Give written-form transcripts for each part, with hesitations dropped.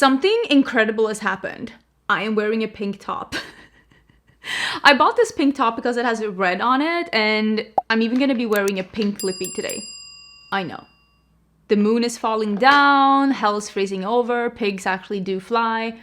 Something incredible has happened. I am wearing a pink top. I bought this pink top because it has red on it, and I'm even gonna be wearing a pink lippy today. I know. The moon is falling down, hell is freezing over, pigs actually do fly,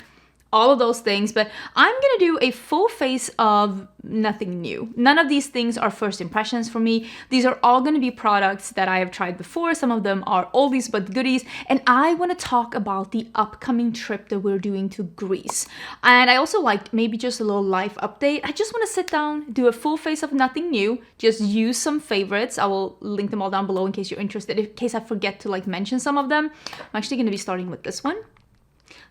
all of those things, but I'm gonna do a full face of nothing new. None of these things are first impressions for me. These are all gonna be products that I have tried before. Some of them are oldies but goodies, and I wanna talk about the upcoming trip that we're doing to Greece. And I also like maybe just a little life update. I just wanna sit down, do a full face of nothing new, just use some favorites. I will link them all down below in case you're interested, in case I forget to like mention some of them. I'm actually gonna be starting with this one.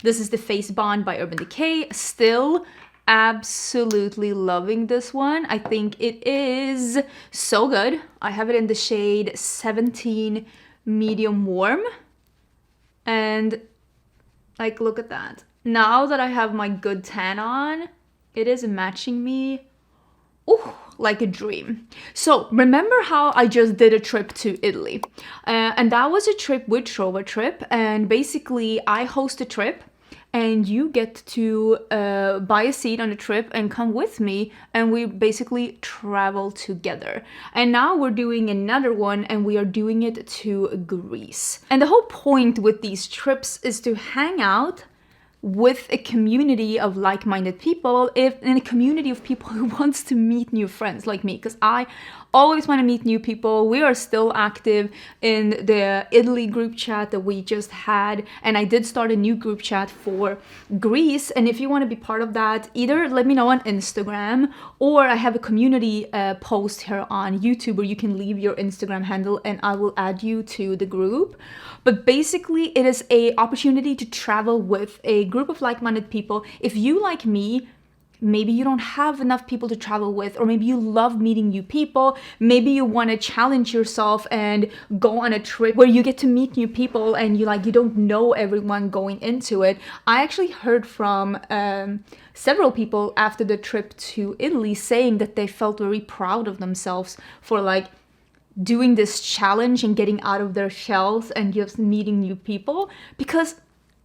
This is the Face Bond by Urban Decay. Still absolutely loving this one. I think it is so good. I have it in the shade 17 medium warm. And like, look at that. Now that I have my good tan on, it is matching me like a dream. So remember how I just did a trip to Italy, and that was a trip with Trova Trip, and basically I host a trip and you get to buy a seat on the trip and come with me, and we basically travel together. And now we're doing another one, and we are doing it to Greece. And the whole point with these trips is to hang out with a community of like-minded people, in a community of people who wants to meet new friends like me, because I always want to meet new people. We are still active in the Italy group chat that we just had, and I did start a new group chat for Greece. And if you want to be part of that, either let me know on Instagram, or I have a community post here on YouTube where you can leave your Instagram handle and I will add you to the group. But basically it is a opportunity to travel with a group of like-minded people. If you, like me, maybe you don't have enough people to travel with, or maybe you love meeting new people, maybe you want to challenge yourself and go on a trip where you get to meet new people and you don't know everyone going into it. I actually heard from several people after the trip to Italy saying that they felt very proud of themselves for like doing this challenge and getting out of their shells and just meeting new people, because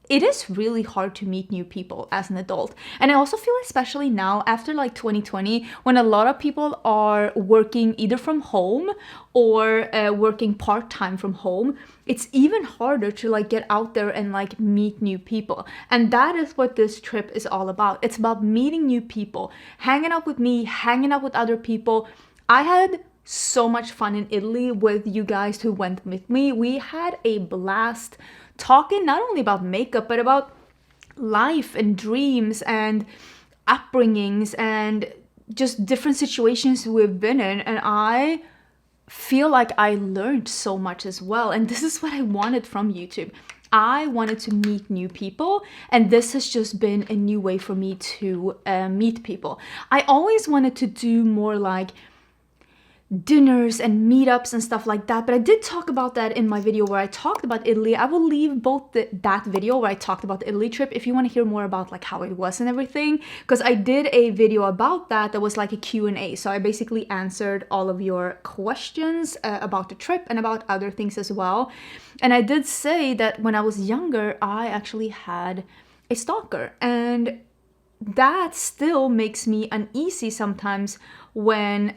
it is really hard to meet new people as an adult. And I also feel, especially now after like 2020, when a lot of people are working either from home or working part-time from home, it's even harder to like get out there and like meet new people. And that is what this trip is all about. It's about meeting new people, hanging out with me, hanging out with other people. I had so much fun in Italy with you guys who went with me. We had a blast talking not only about makeup, but about life and dreams and upbringings and just different situations we've been in. And I feel like I learned so much as well. And this is what I wanted from YouTube. I wanted to meet new people, and this has just been a new way for me to meet people. I always wanted to do more like dinners and meetups and stuff like that, but I did talk about that in my video where I talked about Italy. I will leave both that video where I talked about the Italy trip if you want to hear more about like how it was and everything, because I did a video about that was like a Q&A. So I basically answered all of your questions about the trip and about other things as well. And I did say that when I was younger, I actually had a stalker, and that still makes me uneasy sometimes when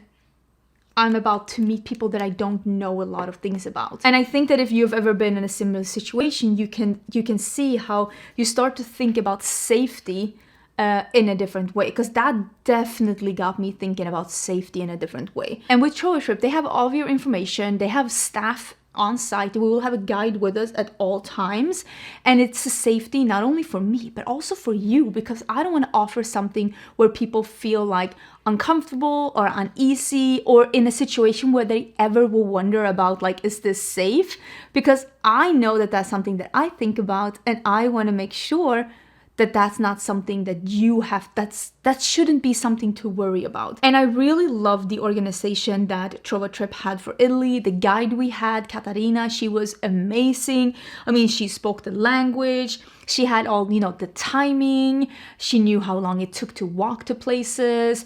I'm about to meet people that I don't know a lot of things about. And I think that if you've ever been in a similar situation, you can see how you start to think about safety in a different way, because that definitely got me thinking about safety in a different way. And with Trova Trip, they have all of your information. They have staff on site. We will have a guide with us at all times, and it's a safety not only for me but also for you, because I don't want to offer something where people feel like uncomfortable or uneasy or in a situation where they ever will wonder about like, is this safe? Because I know that that's something that I think about, and I want to make sure that that's not something that you have, that shouldn't be something to worry about. And I really love the organization that Trova Trip had for Italy. The guide we had, Katarina, she was amazing. I mean, she spoke the language, she had all, the timing, she knew how long it took to walk to places.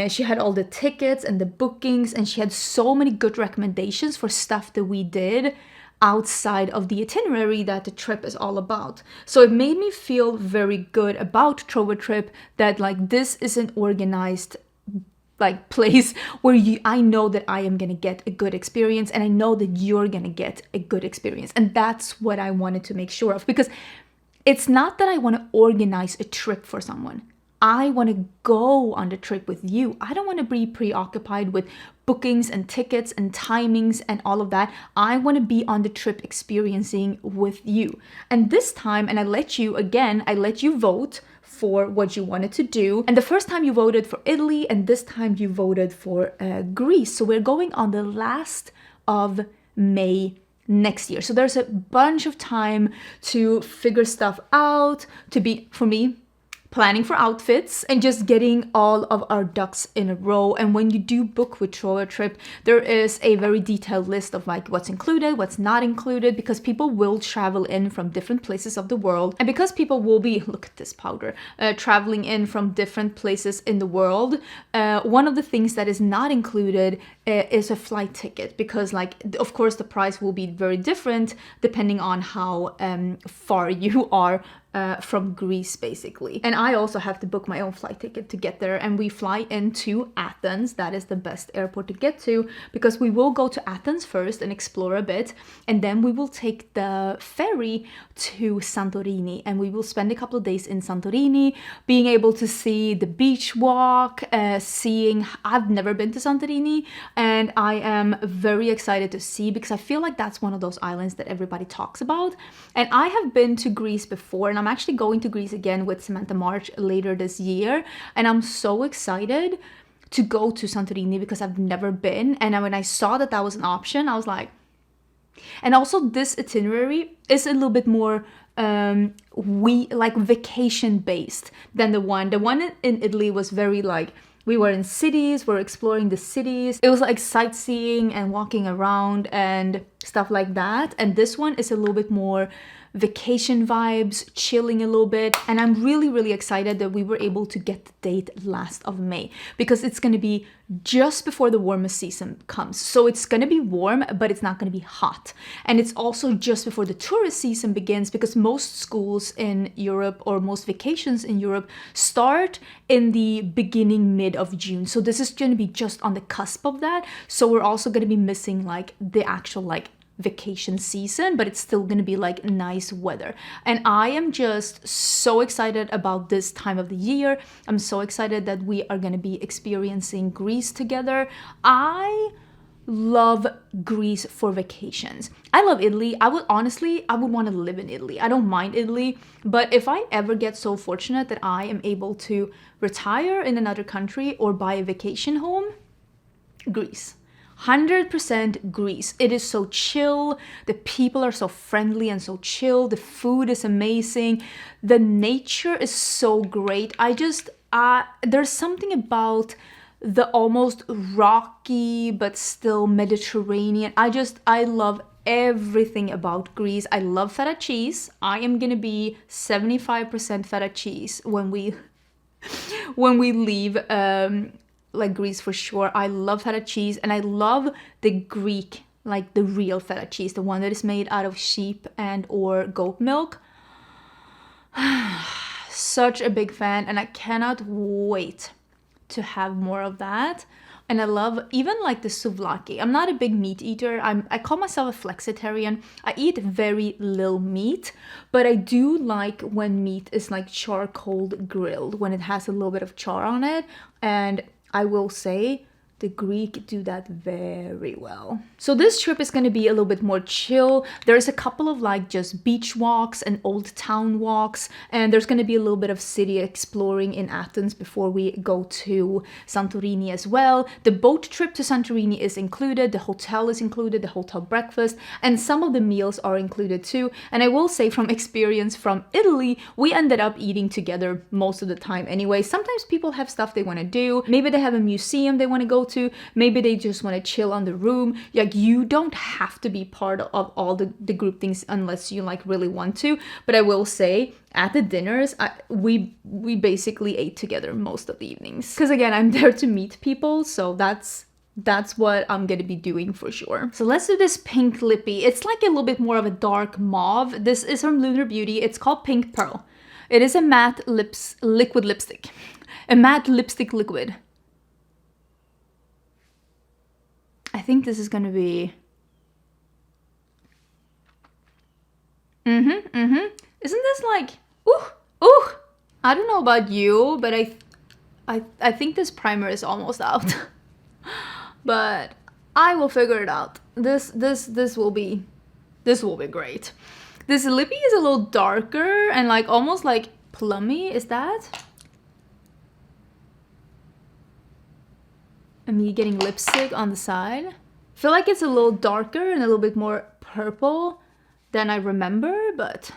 She had all the tickets and the bookings, and she had so many good recommendations for stuff that we did. outside of the itinerary that the trip is all about. So it made me feel very good about Trova trip, that like this is an organized like place where I know that I am gonna get a good experience, and I know that you're gonna get a good experience. And that's what I wanted to make sure of, because it's not that I want to organize a trip for someone. I want to go on the trip with you. I don't want to be preoccupied with bookings and tickets and timings and all of that. I want to be on the trip experiencing with you. And this time, and I let you vote for what you wanted to do. And the first time you voted for Italy, and this time you voted for Greece. So we're going on the last of May next year. So there's a bunch of time to figure stuff out, to be, for me, planning for outfits and just getting all of our ducks in a row. And when you do book with Trova Trip, there is a very detailed list of like what's included, what's not included, because people will travel in from different places of the world. And because people will be, look at this powder, traveling in from different places in the world, one of the things that is not included is a flight ticket, because like, of course, the price will be very different depending on how far you are from Greece, basically. And I also have to book my own flight ticket to get there, and we fly into Athens. That is the best airport to get to, because we will go to Athens first and explore a bit, and then we will take the ferry to Santorini, and we will spend a couple of days in Santorini, being able to see the beach walk, I've never been to Santorini, and I am very excited to see, because I feel like that's one of those islands that everybody talks about. And I have been to Greece before, and I'm actually going to Greece again with Samantha March later this year, and I'm so excited to go to Santorini because I've never been. And when I saw that that was an option, I was like, and also this itinerary is a little bit more vacation based than the one in Italy was very like, we were in cities, we're exploring the cities. It was like sightseeing and walking around and stuff like that. And this one is a little bit more vacation vibes, chilling a little bit. And I'm really, really excited that we were able to get the date last of May, because it's going to be just before the warmest season comes. So it's going to be warm, but it's not going to be hot. And it's also just before the tourist season begins, because most schools in Europe, or most vacations in Europe, start in the beginning, mid of June. So this is going to be just on the cusp of that. So we're also going to be missing like the actual like vacation season, but it's still going to be like nice weather. And I am just so excited about this time of the year. I'm so excited that we are going to be experiencing Greece together. I love Greece for vacations. I love Italy. I would want to live in Italy. I don't mind Italy, but if I ever get so fortunate that I am able to retire in another country or buy a vacation home, Greece. 100% Greece. It is so chill. The people are so friendly and so chill. The food is amazing. The nature is so great. There's something about the almost rocky but still Mediterranean. I love everything about Greece. I love feta cheese. I am gonna be 75% feta cheese when we leave like Greece for sure. I love feta cheese, and I love the Greek, like the real feta cheese, the one that is made out of sheep and or goat milk. Such a big fan, and I cannot wait to have more of that. And I love even like the souvlaki. I'm not a big meat eater. I call myself a flexitarian. I eat very little meat, but I do like when meat is like charcoal grilled, when it has a little bit of char on it. And I will say the Greek do that very well. So this trip is going to be a little bit more chill. There's a couple of like just beach walks and old town walks, and there's going to be a little bit of city exploring in Athens before we go to Santorini as well. The boat trip to Santorini is included, the hotel is included, the hotel breakfast, and some of the meals are included too. And I will say from experience from Italy, we ended up eating together most of the time anyway. Sometimes people have stuff they want to do. Maybe they have a museum they want to go to. Maybe they just want to chill on the room. Like, you don't have to be part of all the group things unless you like really want to. But I will say, at the dinners, we basically ate together most of the evenings. Because again, I'm there to meet people, so that's That's what I'm gonna be doing for sure. So let's do this pink lippy. It's like a little bit more of a dark mauve. This is from Lunar Beauty. It's called Pink Pearl. It is a matte liquid lipstick. A matte lipstick liquid. I think this is gonna be... Isn't this like... Ooh! I don't know about you, but I think this primer is almost out. But I will figure it out. This will be great. This lippy is a little darker and like almost like plummy. Is that? And me getting lipstick on the side. I feel like it's a little darker and a little bit more purple than I remember, but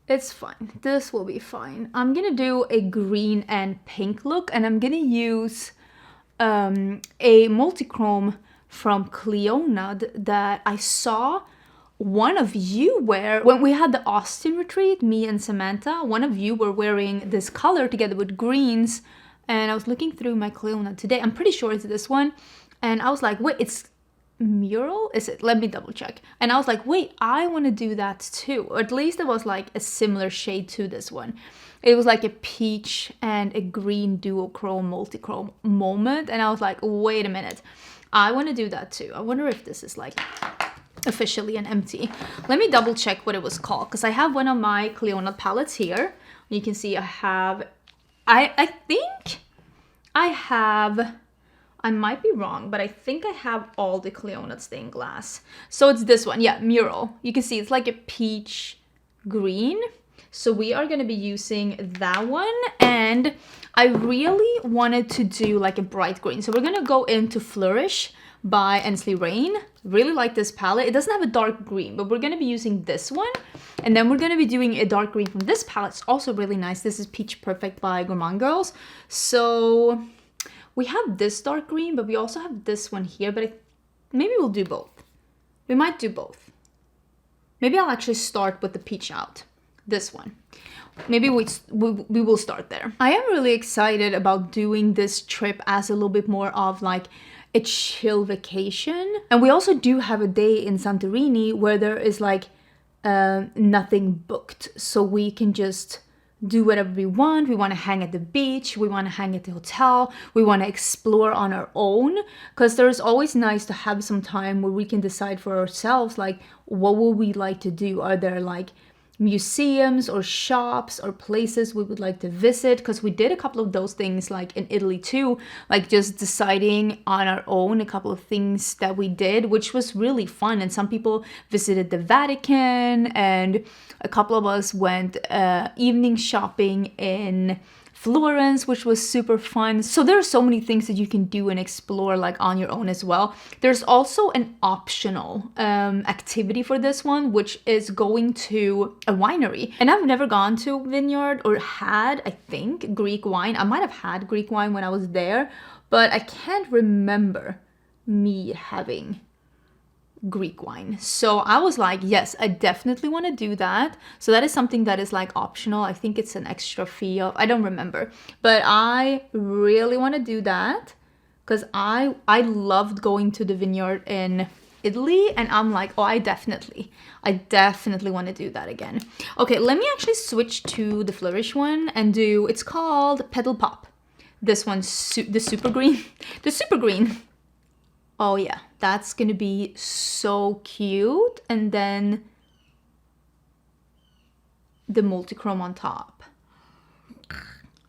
it's fine. This will be fine. I'm gonna do a green and pink look, and I'm gonna use a multichrome from Cleonad that I saw one of you wear when we had the Austin retreat, me and Samantha. One of you were wearing this color together with greens, and I was looking through my Cleonad today. I'm pretty sure it's this one, and I was like, wait, it's mural? Is it? Let me double check. And I was like, wait, I want to do that too. Or at least it was like a similar shade to this one. It was like a peach and a green duochrome multichrome moment, and I was like, wait a minute, I want to do that too. I wonder if this is like officially an empty. Let me double check what it was called, because I have one of my Cleonad palettes here. You can see I have, I think I have, I might be wrong, but I think I have all the Cleonad stained glass. So it's this one, yeah, mural. You can see it's like a peach green. So we are going to be using that one, and I really wanted to do like a bright green. So we're going to go into Flourish by Ensley Rain. Really like this palette. It doesn't have a dark green, but we're going to be using this one. And then we're going to be doing a dark green from this palette. It's also really nice. This is Peach Perfect by Gourmande Girls. So we have this dark green, but we also have this one here. But maybe we'll do both. We might do both. Maybe I'll actually start with the peach out. This one. Maybe we will start there. I am really excited about doing this trip as a little bit more of like a chill vacation. And we also do have a day in Santorini where there is like nothing booked. So we can just do whatever we want. We want to hang at the beach. We want to hang at the hotel. We want to explore on our own. Because there's always nice to have some time where we can decide for ourselves, like, what would we like to do? Are there like museums or shops or places we would like to visit? Because we did a couple of those things like in Italy too, like just deciding on our own a couple of things that we did, which was really fun. And some people visited the Vatican, and a couple of us went evening shopping in Florence, which was super fun. So there are so many things that you can do and explore like on your own as well. There's also an optional activity for this one, which is going to a winery. And I've never gone to a vineyard or had, I think, Greek wine. I might have had Greek wine when I was there, but I can't remember me having Greek wine. So I was like, yes, I definitely want to do that. So that is something that is like optional. I think it's an extra fee of, I don't remember, but I really want to do that because I loved going to the vineyard in Italy, and I'm like, oh, I definitely want to do that again. Okay, let me actually switch to the Flourish one and do, it's called Petal Pop. This one's the super green. The super green. Oh yeah, that's gonna be so cute. And then the multichrome on top.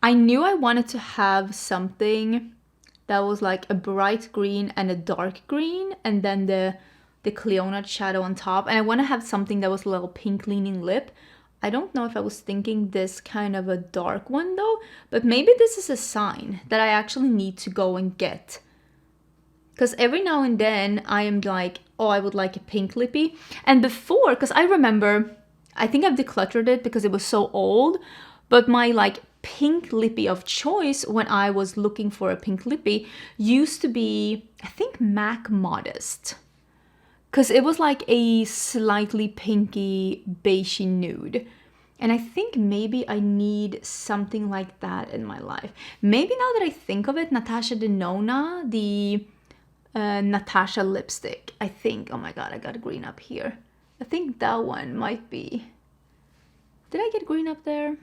I knew I wanted to have something that was like a bright green and a dark green, and then the Cleonad shadow on top. And I want to have something that was a little pink leaning lip. I don't know if I was thinking this kind of a dark one though, but maybe this is a sign that I actually need to go and get. Because every now and then I am like, oh, I would like a pink lippy. And before, because I remember, I think I've decluttered it because it was so old, but my like pink lippy of choice when I was looking for a pink lippy used to be, I think, MAC Modest. Because it was like a slightly pinky beigey nude. And I think maybe I need something like that in my life. Maybe now that I think of it, Natasha Denona, the Natasha lipstick, I think. Oh my god, I got green up here. I think that one might be... Did I get green up there?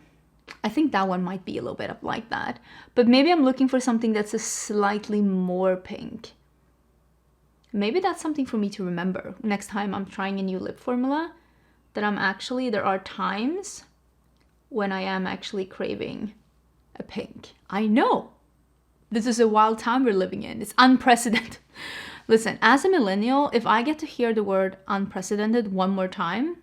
I think that one might be a little bit up like that. But maybe I'm looking for something that's a slightly more pink. Maybe that's something for me to remember next time I'm trying a new lip formula. That I'm actually, there are times when I am actually craving a pink. I know. This is a wild time we're living in. It's unprecedented. Listen, as a millennial, if I get to hear the word unprecedented one more time,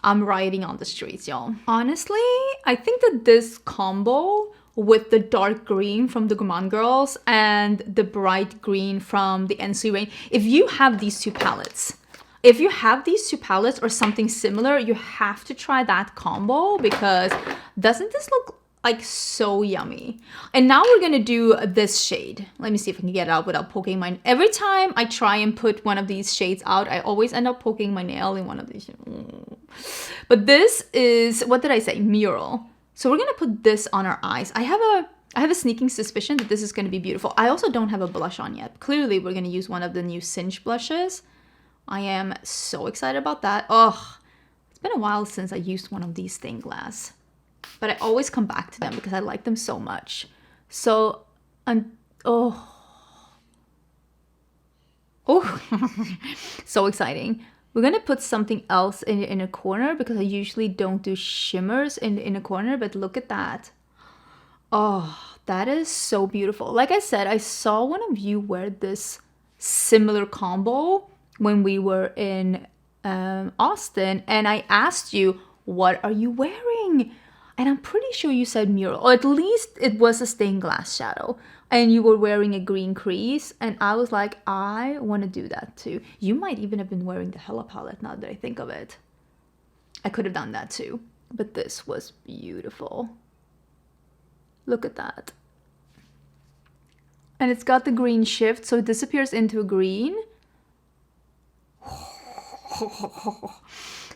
I'm rioting on the streets, y'all. Honestly, I think that this combo with the dark green from the Gourmande Girls and the bright green from the NC Rain, if you have these two palettes, or something similar, you have to try that combo, because doesn't this look like so yummy? And now we're gonna do this shade. Let me see if I can get it out without poking my... Every time I try and put one of these shades out, I always end up poking my nail in one of these. But this is, what did I say? Mural. So we're gonna put this on our eyes. I have a sneaking suspicion that this is gonna be beautiful. I also don't have a blush on yet. Clearly, we're gonna use one of the new Cinch blushes. I am so excited about that. Oh, it's been a while since I used one of these stained glass. But I always come back to them because I like them so much. So, oh, so exciting. We're gonna put something else in a corner, because I usually don't do shimmers in a corner, but look at that. Oh, that is so beautiful. Like I said, I saw one of you wear this similar combo when we were in Austin, and I asked you, what are you wearing? And I'm pretty sure you said mural, or at least it was a stained glass shadow, and you were wearing a green crease, and I was like, I want to do that too. You might even have been wearing the Hella palette, now that I think of it. I could have done that too, but this was beautiful. Look at that. And it's got the green shift, so it disappears into a green.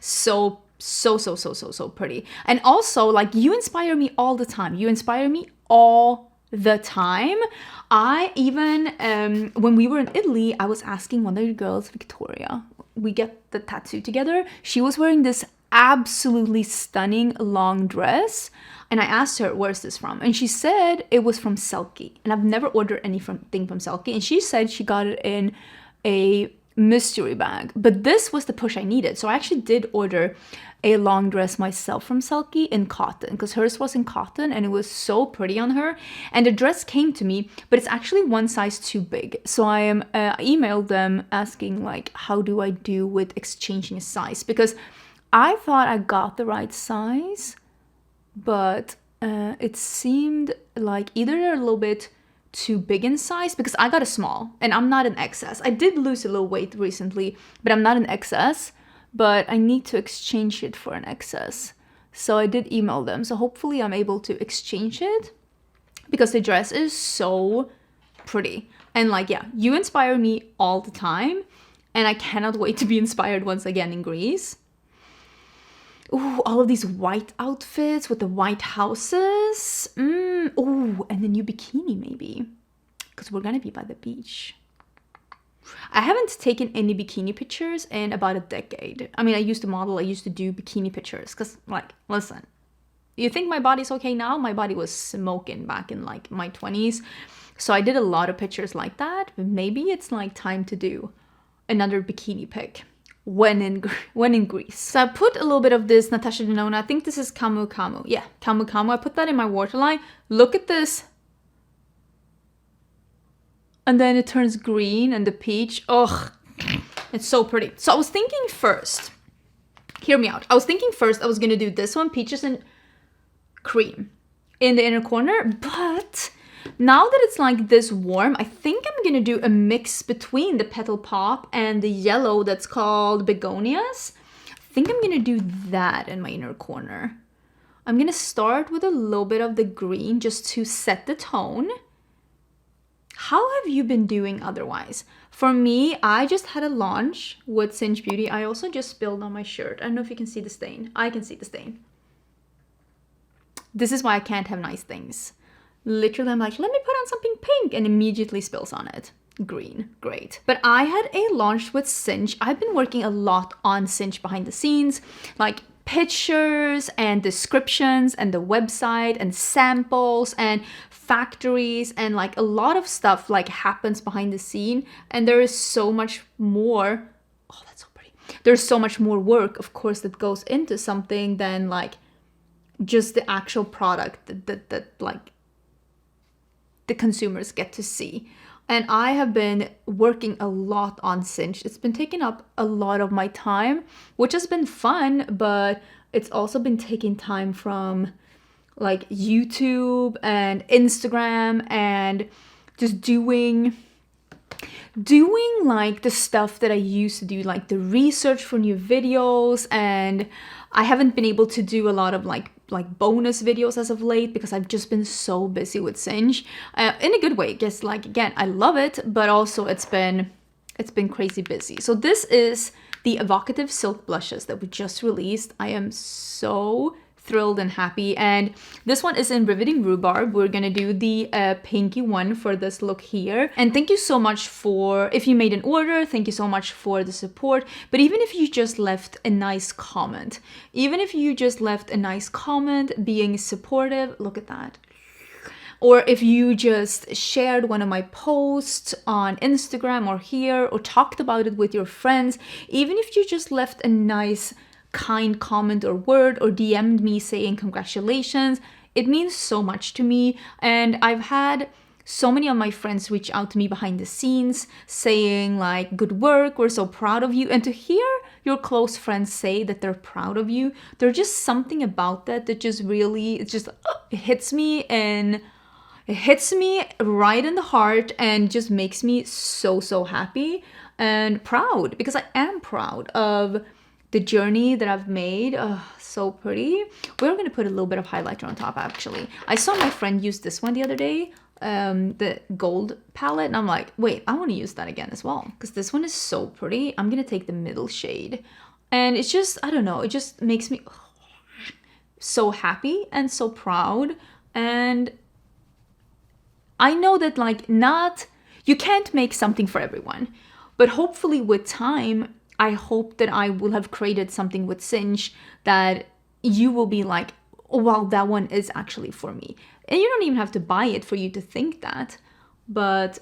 So pretty. And also, like, you inspire me all the time. You inspire me all the time. I even, when we were in Italy, I was asking one of your girls, Victoria, we get the tattoo together. She was wearing this absolutely stunning long dress. And I asked her, where's this from? And she said it was from Selkie. And I've never ordered anything from Selkie. And she said she got it in a mystery bag. But this was the push I needed. So I actually did order a long dress myself from Selkie in cotton, because hers was in cotton and it was so pretty on her. And the dress came to me, but it's actually one size too big. So I emailed them asking, like, how do I do with exchanging a size? Because I thought I got the right size, but it seemed like either they're a little bit too big in size, because I got a small and I'm not an XS. I did lose a little weight recently, but I'm not an XS, but I need to exchange it for an XS. So I did email them. So hopefully I'm able to exchange it, because the dress is so pretty. And like, yeah, you inspire me all the time, and I cannot wait to be inspired once again in Greece. Ooh, all of these white outfits with the white houses. Ooh, and the new bikini maybe, because we're gonna be by the beach. I haven't taken any bikini pictures in about a decade. I mean, I used to model, I used to do bikini pictures, because, like, listen, you think my body's okay now? My body was smoking back in, like, my 20s. So I did a lot of pictures like that, but maybe it's, like, time to do another bikini pic when in Greece. So I put a little bit of this Natasha Denona. I think this is Camu Camu. Yeah, Camu Camu. I put that in my waterline. Look at this. And then it turns green and the peach. Ugh, it's so pretty. So I was thinking first, hear me out. I was thinking first I was gonna do this one, peaches and cream in the inner corner. But now that it's like this warm, I think I'm gonna do a mix between the Petal Pop and the yellow that's called Begonias. I think I'm gonna do that in my inner corner. I'm gonna start with a little bit of the green just to set the tone. How have you been doing otherwise? For me, I just had a launch with Cinch Beauty. I also just spilled on my shirt. I don't know if you can see the stain. I can see the stain. This is why I can't have nice things. Literally, I'm like, let me put on something pink, and immediately spills on it. green, great. But I had a launch with Cinch. I've been working a lot on Cinch behind the scenes, like pictures and descriptions and the website and samples and factories, and like a lot of stuff like happens behind the scene, and there is so much more. Oh, that's so pretty. There's so much more work, of course, that goes into something than like just the actual product that like the consumers get to see. And I have been working a lot on Cinch. It's been taking up a lot of my time, which has been fun, but it's also been taking time from like YouTube and Instagram and just doing like the stuff that I used to do, like the research for new videos. And I haven't been able to do a lot of like bonus videos as of late because I've just been so busy with Cinch, in a good way. Just like, again, I love it, but also it's been crazy busy. So this is the evocative silk blushes that we just released. I am so thrilled and happy, and this one is in Riveting Rhubarb. We're gonna do the pinky one for this look here. And thank you so much for, if you made an order, thank you so much for the support. But even if you just left a nice comment, being supportive, look at that. Or if you just shared one of my posts on Instagram or here, or talked about it with your friends, even if you just left a nice kind comment or word, or DM'd me saying congratulations, it means so much to me. And I've had so many of my friends reach out to me behind the scenes saying like, good work, we're so proud of you. And to hear your close friends say that they're proud of you, there's just something about that just really, it hits me, and it hits me right in the heart, and just makes me so happy and proud, because I am proud of the journey that I've made. Oh, so pretty. We're gonna put a little bit of highlighter on top, actually. I saw my friend use this one the other day, the gold palette, and I'm like, wait, I want to use that again as well, because this one is so pretty. I'm gonna take the middle shade, and it's just, I don't know, it just makes me so happy and so proud. And I know that like, you can't make something for everyone, but hopefully with time, I hope that I will have created something with Cinch that you will be like, oh wow, that one is actually for me. And you don't even have to buy it for you to think that, but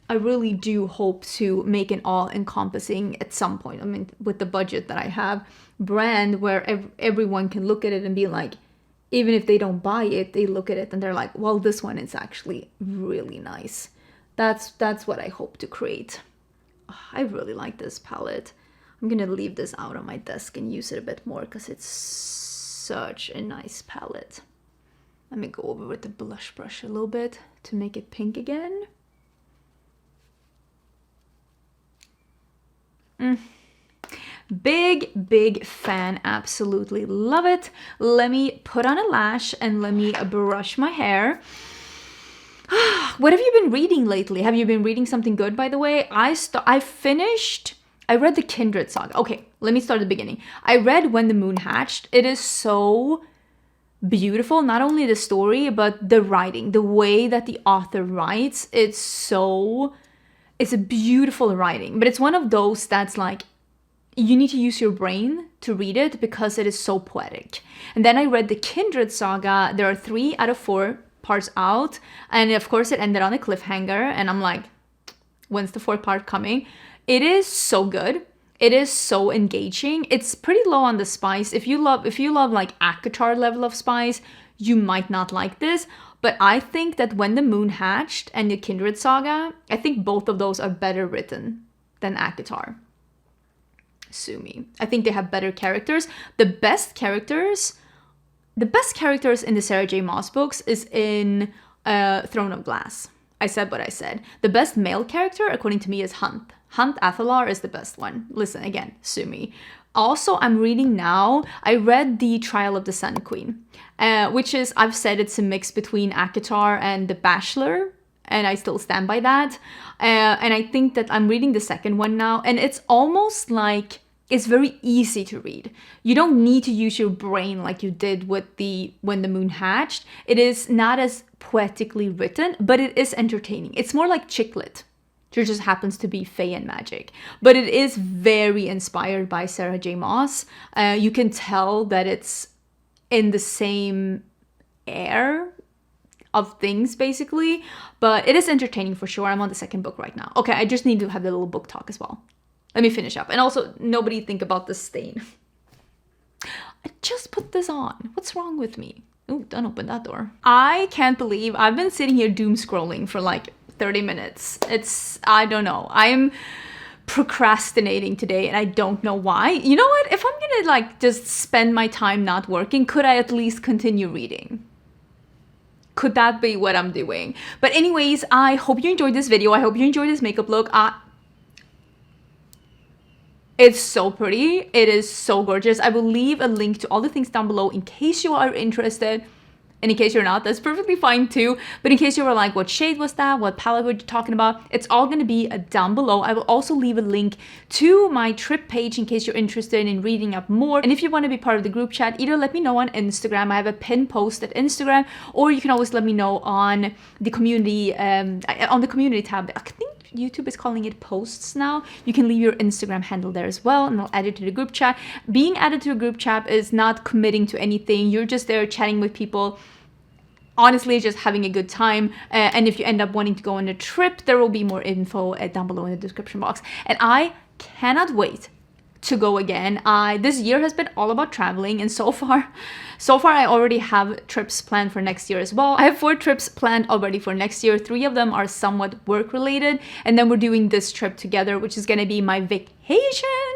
I really do hope to make an all-encompassing, at some point, I mean, with the budget that I have, brand where everyone can look at it and be like, even if they don't buy it, they look at it and they're like, well, this one is actually really nice. That's what I hope to create. I really like this palette. I'm gonna leave this out on my desk and use it a bit more because it's such a nice palette. Let me go over with the blush brush a little bit to make it pink again. Big fan, absolutely love it. Let me put on a lash and let me brush my hair. What have you been reading lately? Have you been reading something good, by the way? I read the Kindred Saga. Okay, let me start at the beginning. I read When the Moon Hatched. It is so beautiful. Not only the story, but the writing, the way that the author writes. It's a beautiful writing, but it's one of those that's like, you need to use your brain to read it because it is so poetic. And then I read the Kindred Saga. There are 3 out of 4 parts out, and of course it ended on a cliffhanger, and I'm like, when's the 4th part coming? It is so good. It is so engaging. It's pretty low on the spice. If you love like ACOTAR level of spice, you might not like this, but I think that When the Moon Hatched and the Kindred Saga, I think both of those are better written than ACOTAR. Sue me. I think they have better characters. The best characters in the Sarah J. Maas books is in Throne of Glass. I said what I said. The best male character, according to me, is Hunt. Hunt Athalar is the best one. Listen, again, sue me. Also, I'm reading now, I read The Trial of the Sun Queen, which is, I've said it's a mix between ACOTAR and The Bachelor, and I still stand by that. And I think that I'm reading the second one now, and it's almost like it's very easy to read. You don't need to use your brain like you did with the When the Moon Hatched. It is not as poetically written, but it is entertaining. It's more like chick lit. There just happens to be fae and magic. But it is very inspired by Sarah J. Maas. You can tell that it's in the same air of things, basically. But it is entertaining for sure. I'm on the second book right now. Okay, I just need to have the little book talk as well. Let me finish up. And also, nobody think about the stain. I just put this on. What's wrong with me? Oh, don't open that door. I can't believe I've been sitting here doom scrolling for like 30 minutes. I don't know. I'm procrastinating today and I don't know why. You know what? If I'm gonna like just spend my time not working, could I at least continue reading? Could that be what I'm doing? But anyways, I hope you enjoyed this video. I hope you enjoyed this makeup look. It's so pretty. It is so gorgeous. I will leave a link to all the things down below in case you are interested. And in case you're not, that's perfectly fine too. But in case you were like, what shade was that? What palette were you talking about? It's all going to be down below. I will also leave a link to my trip page in case you're interested in reading up more. And if you want to be part of the group chat, either let me know on Instagram. I have a pinned post at Instagram, or you can always let me know on the community, tab. I think YouTube is calling it posts now. You can leave your Instagram handle there as well, and I'll add it to the group chat. Being added to a group chat is not committing to anything. You're just there chatting with people. Honestly, just having a good time. And if you end up wanting to go on a trip, there will be more info down below in the description box. And I cannot wait to go again. This year has been all about traveling, and so far I already have trips planned for next year as well. I have 4 trips planned already for next year. 3 of them are somewhat work related, and then we're doing this trip together, which is gonna be my vacation.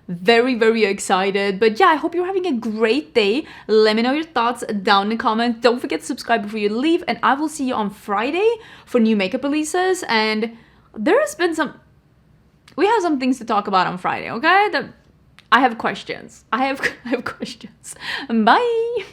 Very, very excited. But yeah, I hope you're having a great day. Let me know your thoughts down in the comments. Don't forget to subscribe before you leave, and I will see you on Friday for new makeup releases. And there has been we have some things to talk about on Friday, okay? I have questions. I have questions. Bye.